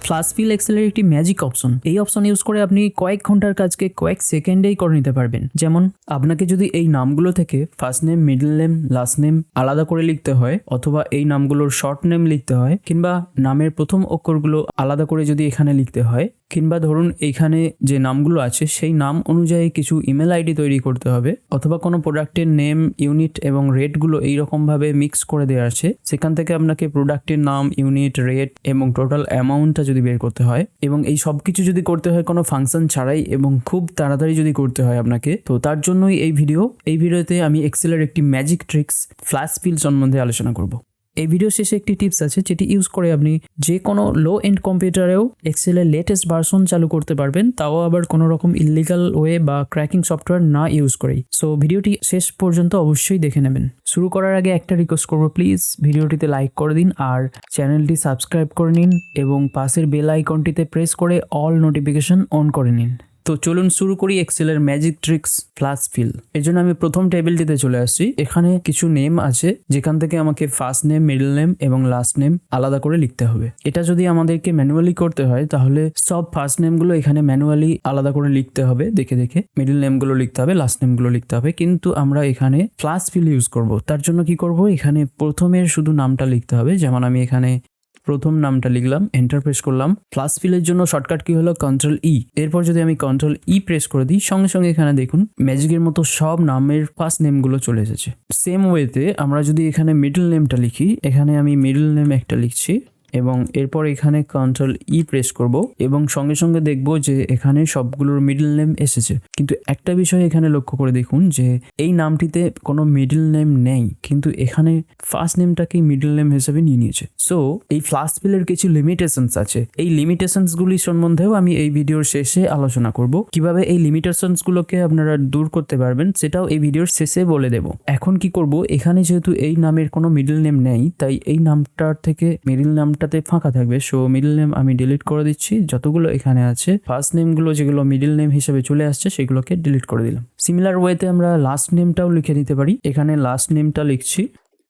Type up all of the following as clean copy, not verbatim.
ফ্লাশফিল এক্সেলের একটি magic option. এই option use করে আপনি কয়েক ঘন্টার কাজকে কয়েক সেকেন্ডেই করে নিতে পারবেন। যেমন আপনাকে যদি এই নামগুলো থেকে first name, middle name, last name আলাদা করে লিখতে হয়, অথবা এই নামগুলোর শর্ট নেম লিখতে হয়, কিংবা নামের প্রথম অক্ষরগুলো আলাদা করে যদি এখানে লিখতে হয়, কিংবা ধরুন এইখানে যে নামগুলো আছে সেই নাম অনুযায়ী কিছু ইমেল আইডি তৈরি করতে হবে, অথবা কোনো প্রোডাক্টের নেম, ইউনিট এবং রেটগুলো এইরকমভাবে মিক্স করে দেওয়া আছে, সেখান থেকে আপনাকে প্রোডাক্টের নাম, ইউনিট, রেট এবং টোটাল অ্যামাউন্টটা যদি বের করতে হয়, এবং এই সব কিছু যদি করতে হয় কোনো ফাংশন ছাড়াই এবং খুব তাড়াতাড়ি যদি করতে হয় আপনাকে, তো তার জন্যই এই ভিডিওতে আমি এক্সেলের একটি ম্যাজিক ট্রিক্স ফ্ল্যাশফিল সম্বন্ধে আলোচনা করব। এই ভিডিও শেষে একটি টিপস আছে যেটি ইউজ করে আপনি যে কোনো লো এন্ড কম্পিউটারেও এক্সেলের লেটেস্ট ভার্সন চালু করতে পারবেন, তাও আবার কোনো রকম ইললিগাল ওয়ে বা ক্র্যাকিং সফটওয়্যার না ইউজ করেই। সো ভিডিওটি শেষ পর্যন্ত অবশ্যই দেখে নেবেন। শুরু করার আগে একটা রিকোয়েস্ট করবো, প্লিজ ভিডিওটিতে লাইক করে দিন আর চ্যানেলটি সাবস্ক্রাইব করে নিন এবং পাশের বেল আইকনটিতে প্রেস করে অল নোটিফিকেশন অন করে নিন। তো চলুন শুরু করি এক্সেলের ম্যাজিক ট্রিক্স ফ্ল্যাশফিল। এর জন্য আমি প্রথম টেবিলটিতে চলে আসছি। এখানে কিছু নেম আছে যেখান থেকে আমাকে ফার্স্ট নেম, মিডল নেম এবং লাস্ট নেম আলাদা করে লিখতে হবে। এটা যদি আমাদেরকে ম্যানুয়ালি করতে হয় তাহলে সব ফার্স্ট নেমগুলো এখানে ম্যানুয়ালি আলাদা করে লিখতে হবে, দেখে দেখে মিডল নেমগুলো লিখতে হবে, লাস্ট নেমগুলো লিখতে হবে। কিন্তু আমরা এখানে ফ্ল্যাশফিল ইউজ করব। তার জন্য কি করব, এখানে প্রথমের শুধু নামটা লিখতে হবে। যেমন আমি এখানে প্রথম নামটা লিখলাম, এন্টার প্রেস করলাম। ফ্ল্যাশফিলের জন্য শর্টকাট কি হলো, কন্ট্রোল ই। এরপর যদি আমি কন্ট্রোল ই প্রেস করে দিই, সঙ্গে সঙ্গে এখানে দেখুন ম্যাজিকের মতো সব নামের ফার্স্ট নেমগুলো চলে এসেছে। সেম ওয়েতে আমরা যদি এখানে মিডল নেমটা লিখি, এখানে আমি মিডল নেম একটা লিখছি এবং এরপর এখানে কন্ট্রোল ই প্রেস করব এবং সঙ্গে সঙ্গে দেখব যে এখানে সবগুলোর মিডল নেম এসেছে। কিন্তু একটা বিষয় এখানে লক্ষ্য করে দেখুন যে এই নামটিতে কোনো মিডল নেম নেই, কিন্তু এখানে ফার্স্ট নেমটাকে মিডল নেম হিসেবে নিয়ে নিয়েছে। সো এই ফ্ল্যাশফিলের কিছু লিমিটেশনস আছে। এই লিমিটেশনসগুলি সম্বন্ধেও আমি এই ভিডিওর শেষে আলোচনা করব। কিভাবে এই লিমিটেশনসগুলোকে আপনারা দূর করতে পারবেন সেটাও এই ভিডিওর শেষে বলে দেব। এখন কি করব, এখানে যেহেতু এই নামের কোনো মিডল নেম নেই, তাই এই নামটার থেকে মিডল নাম ফাঁকা থাকবে। সো মিডল নেম আমি ডিলিট করে দিচ্ছি। যতগুলো এখানে আছে ফার্স্ট নেমগুলো যেগুলো মিডল নেম হিসেবে চলে আসছে সেগুলোকে ডিলিট করে দিলাম। সিমিলার ওয়েতে আমরা লাস্ট নেমটাও লিখে দিতে পারি। এখানে লাস্ট নেমটা লিখছি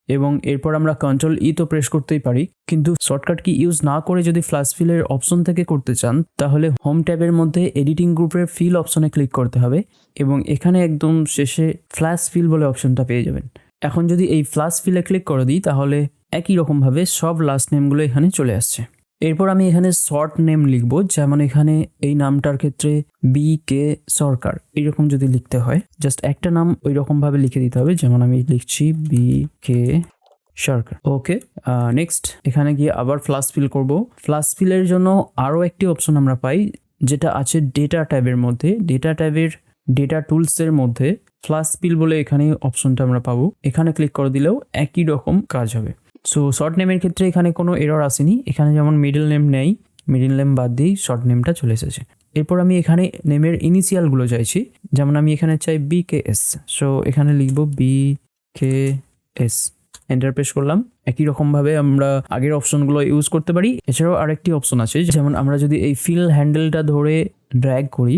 এবং এরপর আমরা কন্ট্রোল ই তো প্রেস করতেই পারি, কিন্তু শর্টকাট কি ইউজ না করে যদি ফ্ল্যাশফিলের অপশন থেকে করতে চান তাহলে হোম ট্যাবের মধ্যে এডিটিং গ্রুপের ফিল অপশনে ক্লিক করতে হবে এবং এখানে একদম শেষে ফ্ল্যাশফিল বলে অপশনটা পেয়ে যাবেন। এখন যদি এই ফ্ল্যাশফিলে ক্লিক করে দিই তাহলে একই রকমভাবে সব লাস্ট নেমগুলো এখানে চলে আসছে। এরপর আমি এখানে শর্ট নেম লিখবো। যেমন এখানে এই নামটার ক্ষেত্রে বি কে সরকার, এইরকম যদি লিখতে হয় জাস্ট একটা নাম ওই রকমভাবে লিখে দিতে হবে। যেমন আমি লিখছি বি কে সরকার। ওকে, নেক্সট এখানে গিয়ে আবার ফ্ল্যাশফিল করব। ফ্ল্যাশফিলের জন্য আরও একটি অপশন আমরা পাই যেটা আছে ডেটা ট্যাবের মধ্যে। ডেটা ট্যাবের ডেটা টুলসের মধ্যে ফ্ল্যাশফিল বলে এখানে অপশনটা আমরা পাবো। এখানে ক্লিক করে দিলেও একই রকম কাজ হবে। সো শর্ট নেমের ক্ষেত্রে এখানে কোনো এরর আসেনি। এখানে যেমন মিডল নেম নেই, মিডল নেম বাদ দিয়েই শর্ট নেমটা চলে এসেছে। এরপর আমি এখানে নেমের ইনিশিয়ালগুলো চাইছি। যেমন আমি এখানে চাই বি কে এস। সো এখানে লিখবো B K S, enter press করলাম। একই রকমভাবে আমরা আগের অপশনগুলো ইউজ করতে পারি। এছাড়াও আরেকটি অপশন আছে, যেমন আমরা যদি এই ফিল হ্যান্ডেলটা ধরে ড্র্যাগ করি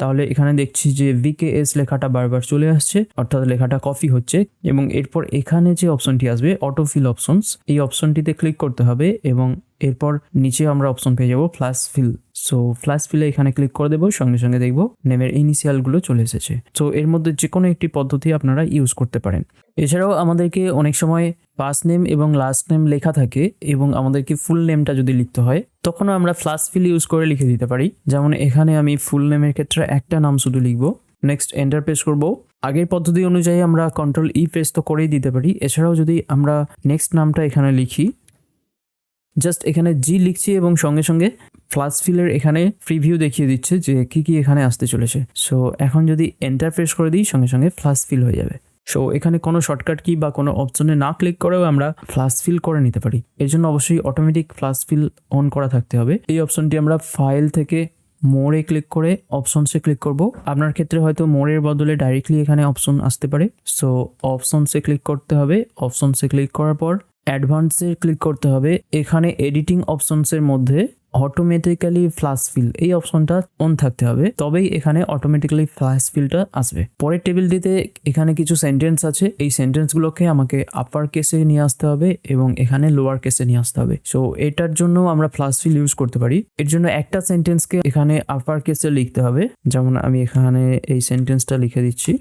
তাহলে এখানে দেখছি যে ভিকেএস লেখাটা বারবার চলে আসছে, অর্থাৎ লেখাটা কপি হচ্ছে। এবং এরপর এখানে যে অপশনটি আসবে অটোফিল অপশনস, এই অপশনটিতে ক্লিক করতে হবে এবং এরপর নিচে আমরা অপশন পেয়ে যাবো ফ্ল্যাশফিল। সো ফ্ল্যাশফিলে এখানে ক্লিক করে দেবো, সঙ্গে সঙ্গে দেখবো নেমের ইনিশিয়ালগুলো চলে এসেছে। সো এর মধ্যে যে কোনো একটি পদ্ধতি আপনারা ইউজ করতে পারেন। এছাড়াও আমাদেরকে অনেক সময় ফার্স্ট নেম এবং লাস্ট নেম লেখা থাকে এবং আমাদেরকে ফুল নেমটা যদি লিখতে হয় তখনও আমরা ফ্ল্যাশফিল ইউজ করে লিখে দিতে পারি। যেমন এখানে আমি ফুল নেমের ক্ষেত্রে একটা নাম শুধু লিখবো, নেক্সট এন্টার প্রেস করবো। আগের পদ্ধতি অনুযায়ী আমরা কন্ট্রোল ই প্রেস তো করেই দিতে পারি। এছাড়াও যদি আমরা নেক্সট নামটা এখানে লিখি, জাস্ট এখানে জি লিখছি এবং সঙ্গে সঙ্গে ফ্ল্যাশফিলের এখানে প্রিভিউ দেখিয়ে দিচ্ছে যে কি কি এখানে আসতে চলেছে। সো এখন যদি এন্টার প্রেস করে দিই সঙ্গে সঙ্গে ফ্ল্যাশফিল হয়ে যাবে। সো এখানে কোনো শর্টকাট কি বা কোনো অপশনে না ক্লিক করেও আমরা ফ্ল্যাশফিল করে নিতে পারি। এর জন্য অবশ্যই অটোমেটিক ফ্ল্যাশফিল অন করা থাকতে হবে। এই অপশনটি আমরা ফাইল থেকে মোড়ে ক্লিক করে অপশনসে ক্লিক করব। আপনার ক্ষেত্রে হয়তো মোড়ের বদলে ডাইরেক্টলি এখানে অপশন আসতে পারে। সো অপশনসে ক্লিক করতে হবে। অপশনসে ক্লিক করার পর অ্যাডভান্সে ক্লিক করতে হবে। এখানে এডিটিং অপশনসের মধ্যে অটোমেটিক্যালি ফ্ল্যাশ ফিল এই অপশনটা অন থাকতে হবে, তবেই এখানে অটোমেটিক্যালি ফ্ল্যাশ ফিলটা আসবে। পরের টেবিলটিতে এখানে কিছু সেন্টেন্স আছে, এই সেন্টেন্সগুলোকে আমাকে আপার কেসে নিয়ে আসতে হবে এবং এখানে লোয়ার কেসে নিয়ে আসতে হবে। সো এটার জন্য আমরা ফ্ল্যাশ ফিল ইউজ করতে পারি। এর জন্য একটা সেন্টেন্সকে এখানে আপার কেসে লিখতে হবে, যেমন আমি এখানে এই সেন্টেন্সটা লিখে দিচ্ছি।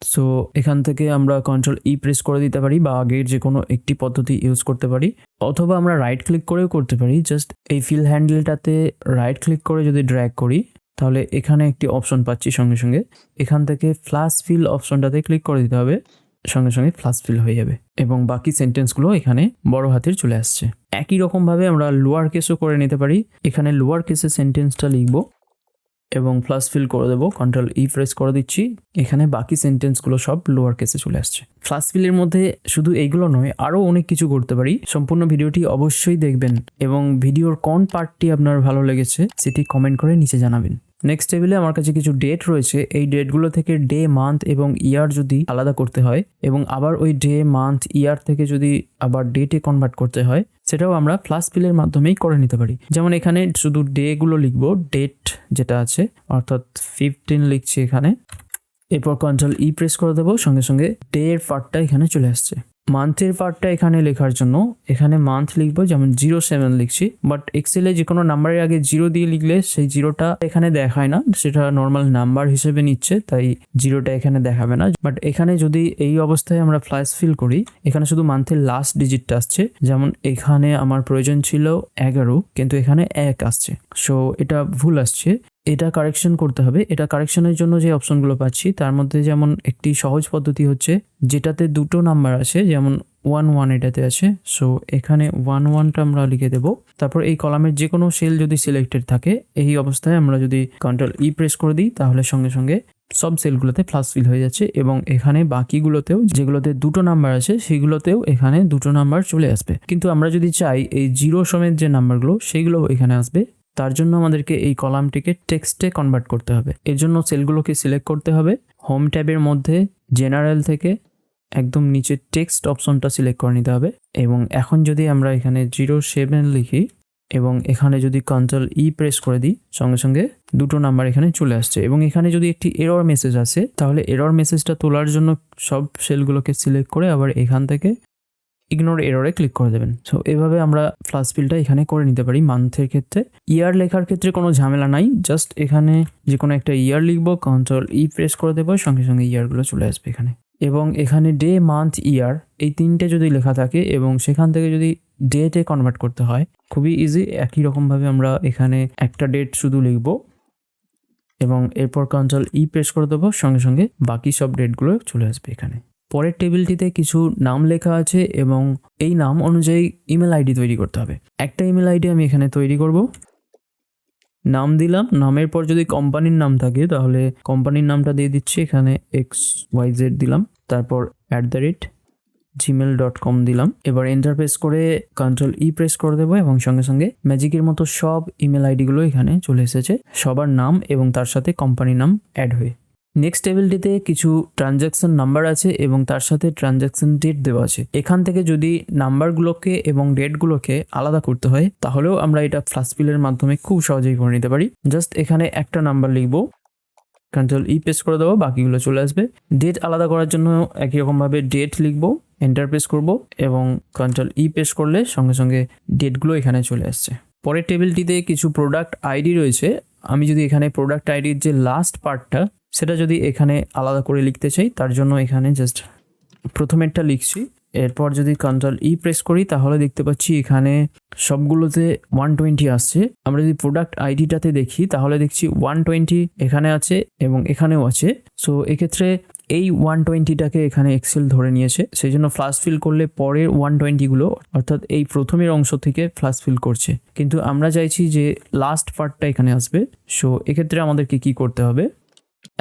সো এখান থেকে আমরা কন্ট্রোল ই প্রেস করে দিতে পারি বা আগের যে কোনো একটি পদ্ধতি ইউজ করতে পারি, অথবা আমরা রাইট ক্লিক করেও করতে পারি। জাস্ট এই ফিল হ্যান্ডেলটাতে রাইট ক্লিক করে যদি ড্র্যাগ করি তাহলে এখানে একটি অপশন পাচ্ছি, সঙ্গে সঙ্গে এখান থেকে ফ্ল্যাশ ফিল অপশনটাতে ক্লিক করে দিতে হবে, সঙ্গে সঙ্গে ফ্ল্যাশ ফিল হয়ে যাবে এবং বাকি সেন্টেন্সগুলো এখানে বড় হাতের চলে আসছে। একই রকমভাবে আমরা লোয়ার কেসও করে নিতে পারি। এখানে লোয়ার কেসে সেন্টেন্সটা লিখবো এবং ফ্ল্যাশ ফিল করে দেবো, কন্ট্রোল ই প্রেস করে দিচ্ছি, এখানে বাকি সেন্টেন্সগুলো সব লোয়ার কেসে চলে আসছে। ফ্ল্যাশ ফিলের মধ্যে শুধু এইগুলো নয়, আরও অনেক কিছু করতে পারি। সম্পূর্ণ ভিডিওটি অবশ্যই দেখবেন এবং ভিডিওর কোন পার্টটি আপনার ভালো লেগেছে সেটি কমেন্ট করে নিচে জানাবেন। নেক্সট টেবিলে আমার কাছে কিছু ডেট রয়েছে। এই ডেটগুলো থেকে ডে, মান্থ এবং ইয়ার যদি আলাদা করতে হয় এবং আবার ওই ডে, মান্থ, ইয়ার থেকে যদি আবার ডেটে কনভার্ট করতে হয়, সেটাও আমরা ফ্ল্যাশ ফিলের মাধ্যমেই করে নিতে পারি। যেমন এখানে শুধু ডেগুলো লিখবো, ডেট যেটা আছে অর্থাৎ 15 লিখছি এখানে, এরপর কন্ট্রোল ই প্রেস করে দেবো, সঙ্গে সঙ্গে ডে এর পার্টটা এখানে চলে আসছে। মান্থের পার্টটা এখানে লেখার জন্য এখানে মান্থ লিখবো, যেমন 07 লিখছি, বাট এক্সেলে যে কোনো নাম্বারের আগে 0 দিয়ে লিখলে সেই 0টা এখানে দেখায় না, সেটা নর্মাল নাম্বার হিসেবে নিচ্ছে, তাই 0টা এখানে দেখাবে না। বাট এখানে যদি এই অবস্থায় আমরা ফ্ল্যাশ ফিল করি, এখানে শুধু মান্থের লাস্ট ডিজিটটা আসছে, যেমন এখানে আমার প্রয়োজন ছিল 11 কিন্তু এখানে 1 আসছে, সো এটা ভুল আসছে, এটা কারেকশন করতে হবে। এটা কারেকশনের জন্য যে অপশনগুলো পাচ্ছি তার মধ্যে যেমন একটি সহজ পদ্ধতি হচ্ছে যেটাতে দুটো নাম্বার আছে, যেমন 11 এটাতে আছে, সো এখানে 11টা আমরা লিখে দেব। তারপর এই কলামের যে কোনো সেল যদি সিলেক্টেড থাকে, এই অবস্থায় আমরা যদি কন্ট্রোল ই প্রেস করে দিই তাহলে সঙ্গে সঙ্গে সব সেলগুলোতে ফ্ল্যাশ ফিল হয়ে যাচ্ছে এবং এখানে বাকিগুলোতেও যেগুলোতে দুটো নাম্বার আছে সেগুলোতেও এখানে দুটো নাম্বার চলে আসবে। কিন্তু আমরা যদি চাই এই 0 সমেত যে নাম্বারগুলো সেগুলো এখানে আসবে, তার জন্য আমাদেরকে এই কলামটিকে টেক্সটে কনভার্ট করতে হবে। এর জন্য সেলগুলোকে সিলেক্ট করতে হবে, হোম ট্যাবের মধ্যে জেনারেল থেকে একদম নিচে টেক্সট অপশনটা সিলেক্ট করে নিতে হবে এবং এখন যদি আমরা এখানে 07 লিখি এবং এখানে যদি কন্ট্রোল ই প্রেস করে দিই, সঙ্গে সঙ্গে দুটো নাম্বার এখানে চলে আসছে এবং এখানে যদি একটি এরর মেসেজ আসে তাহলে এরর মেসেজটা তোলার জন্য সব সেলগুলোকে সিলেক্ট করে আবার এখান থেকে ইগনোর এররে ক্লিক করে দেবেন। সো এভাবে আমরা ফ্ল্যাশ ফিলটা এখানে করে নিতে পারি মান্থের ক্ষেত্রে। ইয়ার লেখার ক্ষেত্রে কোনো ঝামেলা নাই, জাস্ট এখানে যে কোনো একটা ইয়ার লিখবো, কন্ট্রোল ই প্রেস করে দেবো, সঙ্গে সঙ্গে ইয়ারগুলো চলে আসবে এখানে। এবং এখানে ডে, মান্থ, ইয়ার এই তিনটে যদি লেখা থাকে এবং সেখান থেকে যদি ডেটে কনভার্ট করতে হয়, খুবই ইজি। একই রকমভাবে আমরা এখানে একটা ডেট শুধু লিখবো এবং এরপর কন্ট্রোল ই প্রেস করে দেবো, সঙ্গে সঙ্গে বাকি সব ডেটগুলো চলে আসবে এখানে। পরের টেবিলটিতে কিছু নাম লেখা আছে এবং এই নাম অনুযায়ী ইমেল আইডি তৈরি করতে হবে। একটা ইমেল আইডি আমি এখানে তৈরি করব, নাম দিলাম, নামের পর যদি কোম্পানির নাম থাকে তাহলে কোম্পানির নামটা দিয়ে দিচ্ছি, এখানে XYZ দিলাম, তারপর @gmail.com দিলাম। এবার এন্টার প্রেস করে কন্ট্রোল ই প্রেস করে দেবো এবং সঙ্গে সঙ্গে ম্যাজিকের মতো সব ইমেল আইডিগুলো এখানে চলে এসেছে, সবার নাম এবং তার সাথে কোম্পানির নাম অ্যাড হয়ে। নেক্সট টেবিলটিতে কিছু ট্রানজ্যাকশন নাম্বার আছে এবং তার সাথে ট্রানজ্যাকশন ডেট দেওয়া আছে। এখান থেকে যদি নাম্বারগুলোকে এবং ডেটগুলোকে আলাদা করতে হয় তাহলেও আমরা এটা ফ্ল্যাশ ফিলের মাধ্যমে খুব সহজেই করে নিতে পারি। জাস্ট এখানে একটা নাম্বার লিখবো, কন্ট্রোল ই প্রেস করে দেবো, বাকিগুলো চলে আসবে। ডেট আলাদা করার জন্য একই রকমভাবে ডেট লিখবো, এন্টার প্রেস করবো এবং কন্ট্রোল ই প্রেস করলে সঙ্গে সঙ্গে ডেটগুলো এখানে চলে আসছে। পরের টেবিলটিতে কিছু প্রোডাক্ট আইডি রয়েছে। আমি যদি এখানে প্রোডাক্ট আইডির যে লাস্ট পার্টটা সেটা যদি এখানে আলাদা করে লিখতে চাই, তার জন্য এখানে জাস্ট প্রথমেরটা লিখছি, এরপর যদি কন্ট্রোল ই প্রেস করি তাহলে দেখতে পাচ্ছি এখানে সবগুলোতে 120 আসছে। আমরা যদি প্রোডাক্ট আইডিটাতে দেখি তাহলে দেখছি 120 এখানে আছে এবং এখানেও আছে। সো এক্ষেত্রে এই 120টাকে এখানে এক্সেল ধরে নিয়েছে, সেই জন্য ফ্ল্যাশ ফিল করলে পরের 120গুলো অর্থাৎ এই প্রথমের অংশ থেকে ফ্ল্যাশ ফিল করছে, কিন্তু আমরা চাইছি যে লাস্ট পার্টটা এখানে আসবে। সো এক্ষেত্রে আমাদেরকে কি করতে হবে,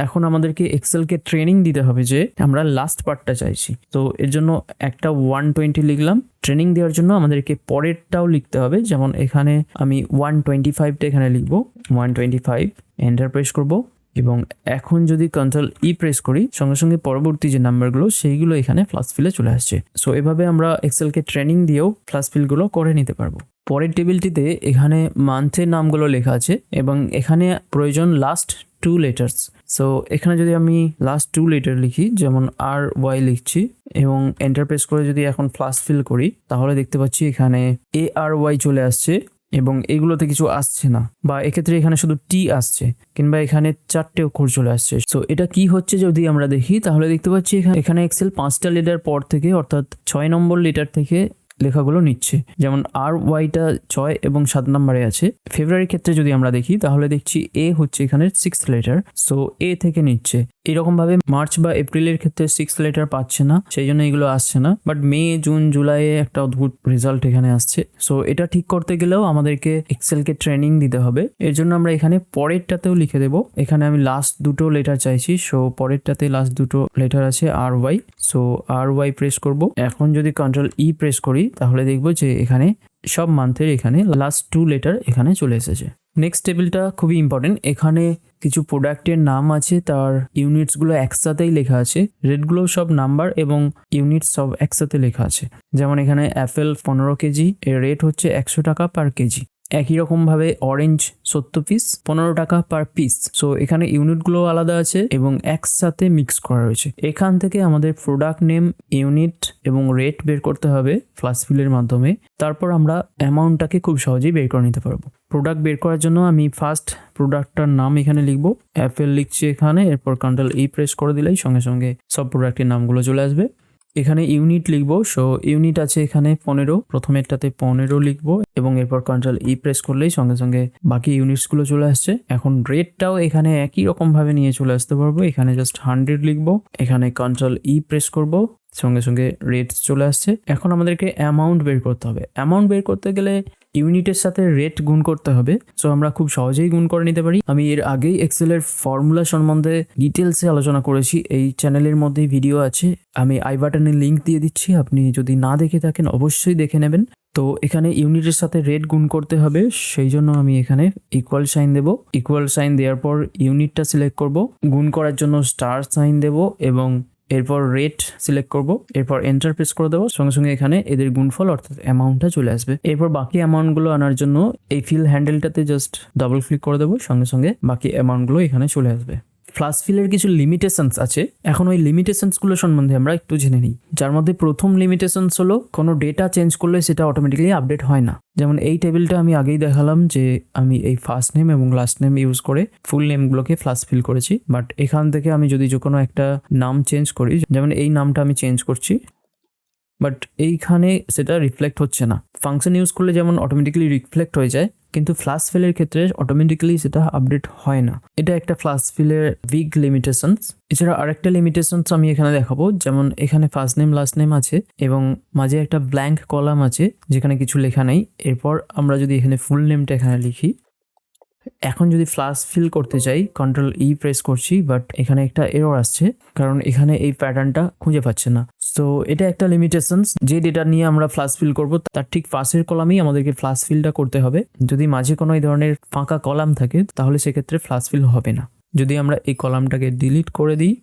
এখন আমাদেরকে এক্সেলকে ট্রেনিং দিতে হবে যে আমরা লাস্ট পার্টটা চাইছি। তো এর জন্য একটা 120 লিখলাম, ট্রেনিং দেওয়ার জন্য আমাদেরকে পরেরটাও লিখতে হবে, যেমন এখানে আমি 125টা এখানে লিখবো, 125 এন্টার প্রেস করব এবং এখন যদি কন্ট্রোল ই প্রেস করি সঙ্গে সঙ্গে পরবর্তী যে নাম্বারগুলো সেইগুলো এখানে ফ্লাশফিলে চলে আসছে। সো এভাবে আমরা এক্সেলকে ট্রেনিং দিয়েও ফ্লাশফিলগুলো করে নিতে পারবো। পরের টেবিলটিতে এখানে মান্থের নামগুলো লেখা আছে এবং এখানে প্রয়োজন লাস্ট 2 লেটার্স। সো এখানে যদি আমি লাস্ট 2 লেটার লিখি, যেমন RY লিখছি এবং এন্টার প্রেস করে যদি এখন ফ্লাশফিল করি তাহলে দেখতে পাচ্ছি এখানে ARY চলে আসছে এবং এগুলোতে কিছু আসছে না, বা এক্ষেত্রে এখানে শুধু টি আসছে, কিংবা এখানে 4টে অক্ষর চলে আসছে। সো এটা কি হচ্ছে যদি আমরা দেখি তাহলে দেখতে পাচ্ছি এখানে এক্সেল 5টা লেটার পর থেকে অর্থাৎ 6 নম্বর লেটার থেকে লেখাগুলো নিচ্ছে। যেমন RYটা 6 এবং 7 নম্বরে আছে। ফেব্রুয়ারির ক্ষেত্রে যদি আমরা দেখি তাহলে দেখছি A হচ্ছে এখানে 6th লেটার, সো A থেকে নিচ্ছে। এরকম ভাবে মার্চ বা এপ্রিলের ক্ষেত্রে 6th লেটার পাচ্ছে না, সেই জন্য এগুলো আসছে না। বাট মে, জুন, জুলাইয়ে একটা অদ্ভুত রেজাল্ট এখানে আসছে। সো এটা ঠিক করতে গেলেও আমাদেরকে এক্সেলকে ট্রেনিং দিতে হবে। এর জন্য আমরা এখানে পরেরটাতেও লিখে দেব। এখানে আমি লাস্ট দুটো লেটার চাইছি, সো পরেরটাতে লাস্ট দুটো লেটার আছে RY। সো RY প্রেস করব। এখন যদি কন্ট্রোল ই প্রেস করি তাহলে দেখব যে এখানে সব মান্থের এখানে লাস্ট 2 লেটার এখানে চলে এসেছে। নেক্সট টেবিলটা খুবই ইম্পর্টেন্ট। এখানে কিছু প্রোডাক্টের নাম আছে, তার ইউনিটসগুলো একসাথেই লেখা আছে। রেটগুলো সব নাম্বার এবং ইউনিটস সব একসাথে লেখা আছে। যেমন এখানে অ্যাপেল 15 কেজি, এর রেট হচ্ছে 100 টাকা পার কেজি। একই রকম ভাবে অরেঞ্জ 70 পিস, 15 টাকা পার পিস। সো এখানে ইউনিটগুলো আলাদা আছে এবং একসাথে মিক্স করা রয়েছে। এখান থেকে আমাদের প্রোডাক্ট নেম, ইউনিট এবং রেট বের করতে হবে ফ্লাশফিলের মাধ্যমে। তারপর আমরা অ্যামাউন্টটাকে খুব সহজেই বের করে নিতে পারবো। প্রোডাক্ট বের করার জন্য আমি ফার্স্ট প্রোডাক্টটার নাম এখানে লিখবো, অ্যাপেল লিখছি এখানে। এরপর কন্ট্রোল ই প্রেস করে দিলেই সঙ্গে সঙ্গে সব প্রোডাক্টের নামগুলো চলে আসবে। এখানে ইউনিট লিখবো। সো ইউনিট আছে এখানে 15, প্রথমেরটাতে 15 লিখবো এবং এরপর কন্ট্রোল ই প্রেস করলেই সঙ্গে সঙ্গে বাকি ইউনিটসগুলো চলে আসছে। এখন রেটটাও এখানে একই রকম ভাবে নিয়ে চলে আসতে পারবো। এখানে জাস্ট 100 লিখবো, এখানে কন্ট্রোল ই প্রেস করবো, সঙ্গে সঙ্গে রেট চলে আসছে। এখন আমাদেরকে অ্যামাউন্ট বের করতে হবে। অ্যামাউন্ট বের করতে গেলে ইউনিটের সাথে রেট গুণ করতে হবে। সো আমরা খুব সহজেই গুণ করে নিতে পারি। আমি এর আগেই এক্সেলের ফর্মুলা সম্বন্ধে ডিটেলসে আলোচনা করেছি, এই চ্যানেলের মধ্যেই ভিডিও আছে। আমি আই বাটনে লিঙ্ক দিয়ে দিচ্ছি, আপনি যদি না দেখে থাকেন অবশ্যই দেখে নেবেন। তো এখানে ইউনিটের সাথে রেট গুণ করতে হবে, সেই জন্য আমি এখানে ইকুয়াল সাইন দেব। ইকুয়াল সাইন দেওয়ার পর ইউনিটটা সিলেক্ট করব, গুণ করার জন্য স্টার সাইন দেব এবং এরপর রেট সিলেক্ট করব। এরপর এন্টার প্রেস করে দেবো, সঙ্গে সঙ্গে এখানে এদের গুণফল অর্থাৎ অ্যামাউন্টটা চলে আসবে। এরপর বাকি অ্যামাউন্টগুলো আনার জন্য এই ফিল হ্যান্ডেলটাতে জাস্ট ডাবল ক্লিক করে দেবো, সঙ্গে সঙ্গে বাকি অ্যামাউন্টগুলো এখানে চলে আসবে। ফ্লাশফিলের কিছু লিমিটেশনস আছে, এখন ওই লিমিটেশনসগুলো সম্বন্ধে আমরা একটু জেনে নিই। যার মধ্যে প্রথম লিমিটেশনস হলো কোনো ডেটা চেঞ্জ করলে সেটা অটোমেটিক্যালি আপডেট হয় না। যেমন এই টেবিলটা আমি আগেই দেখালাম যে আমি এই ফার্স্ট নেম এবং লাস্ট নেম ইউজ করে ফুল নেমগুলোকে ফ্লাশফিল করেছি। বাট এখান থেকে আমি যদি যে কোনো একটা নাম চেঞ্জ করি, যেমন এই নামটা আমি চেঞ্জ করছি, বাট এইখানে সেটা রিফ্লেক্ট হচ্ছে না। ফাংশন ইউজ করলে যেমন অটোমেটিক্যালি রিফ্লেক্ট হয়ে যায়, কিন্তু ফ্লাশফিলের ক্ষেত্রে অটোমেটিক্যালি সেটা আপডেট হয় না। এটা একটা ফ্লাশফিলের বিগ লিমিটেশনস। এছাড়া আরেকটা লিমিটেশনস আমি এখানে দেখাবো, যেমন এখানে ফার্স্ট নেম লাস্ট নেম আছে এবং মাঝে একটা ব্ল্যাঙ্ক কলাম আছে যেখানে কিছু লেখা নেই। এরপর আমরা যদি এখানে ফুল নেমটা এখানে লিখি, এখন যদি ফ্লাশফিল করতে চাই কন্ট্রোল ই প্রেস করছি, বাট এখানে একটা এরর আসছে কারণ এখানে এই প্যাটার্নটা খুঁজে পাচ্ছে না। সো এটা একটা লিমিটেশনস। যে ডেটা নিয়ে আমরা ফ্লাশফিল করব তার ঠিক পাশের কলামেই আমাদেরকে ফ্লাশফিলটা করতে হবে। যদি মাঝে কোনো এই ধরনের ফাঁকা কলাম থাকে তাহলে সেক্ষেত্রে ফ্লাশফিল হবে না। যদি আমরা এই কলামটাকে ডিলিট করে দিই,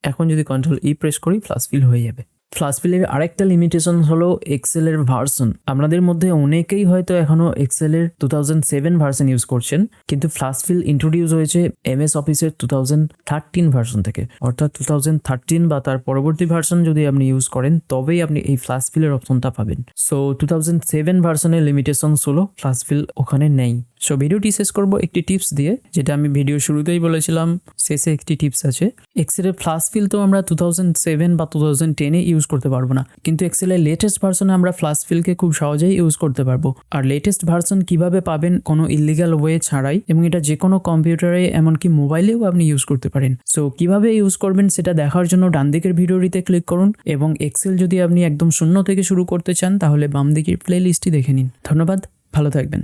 এখন যদি কন্ট্রোল ই প্রেস করি ফ্লাশফিল হয়ে যাবে। ফ্লাশফিলের আরেকটা লিমিটেশন হলো এক্সেলের ভার্সন। আপনাদের মধ্যে অনেকেই হয়তো এখনো এক্সেলের 2007 ভার্সন ইউজ করছেন, কিন্তু ফ্লাশফিল ইন্ট্রোডিউস হয়েছে MS অফিসের 2013 ভার্সন থেকে। অর্থাৎ 2013 বা তার পরবর্তী ভার্সন যদি আপনি ইউজ করেন তবেই আপনি এই ফ্লাশফিলের অপশনটা পাবেন। সো 2007 ভার্সনের লিমিটেশনস হলো ফ্লাশফিল ওখানে নেই। সো ভিডিওটি শেষ করব একটি টিপস দিয়ে, যেটা আমি ভিডিও শুরুতেই বলেছিলাম, শেষে একটি টিপস আছে। এক্সেলের ফ্লাশফিল তো আমরা 2007 বা 2010-এ ইউজ করতে পারবো না, কিন্তু এক্সেলের লেটেস্ট ভার্সনে আমরা ফ্লাশফিলকে খুব সহজেই ইউজ করতে পারবো। আর লেটেস্ট ভার্সন কিভাবে পাবেন কোনো ইলিগাল ওয়ে ছাড়াই, এবং এটা যে কোনো কম্পিউটারে এমনকি মোবাইলেও আপনি ইউজ করতে পারেন। সো কিভাবে ইউজ করবেন সেটা দেখার জন্য ডান দিকের ভিডিওটিতে ক্লিক করুন, এবং এক্সেল যদি আপনি একদম শূন্য থেকে শুরু করতে চান তাহলে বাম দিকের প্লে লিস্টটি দেখে নিন। ধন্যবাদ, ভালো থাকবেন।